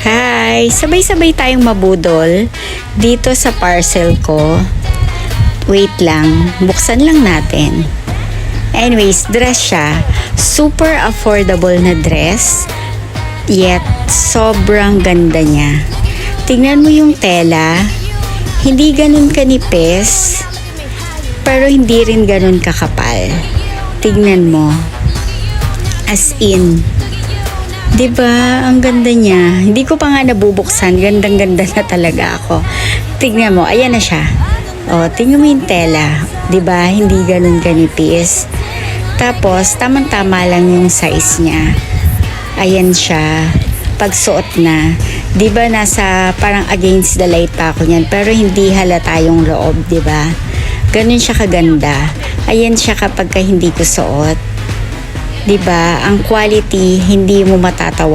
Hi! Sabay-sabay tayong mabudol dito sa parcel ko. Wait lang, buksan lang natin. Anyways, dress siya. Super affordable na dress. Yet, sobrang ganda niya. Tingnan mo yung tela. Hindi ganun kanipis. Pero hindi rin ganun kakapal. Tingnan mo. As in. 'Di ba? Ang ganda niya. Hindi ko pa nga nabubuksan. Gandang-ganda na talaga ako. Tignan mo, ayan na siya. Oh, tingnan mo yung tela. 'Di ba? Hindi ganoon kanipis. Tapos, tamang-tama lang yung size niya. Ayan siya. Pagsuot na. 'Di ba nasa parang against the light pa ako niyan, pero hindi halata yung loob, 'di ba? Ganun siya kaganda. Ayan siya kapag hindi ko suot. 'Di ba? Ang quality hindi mo matatawa.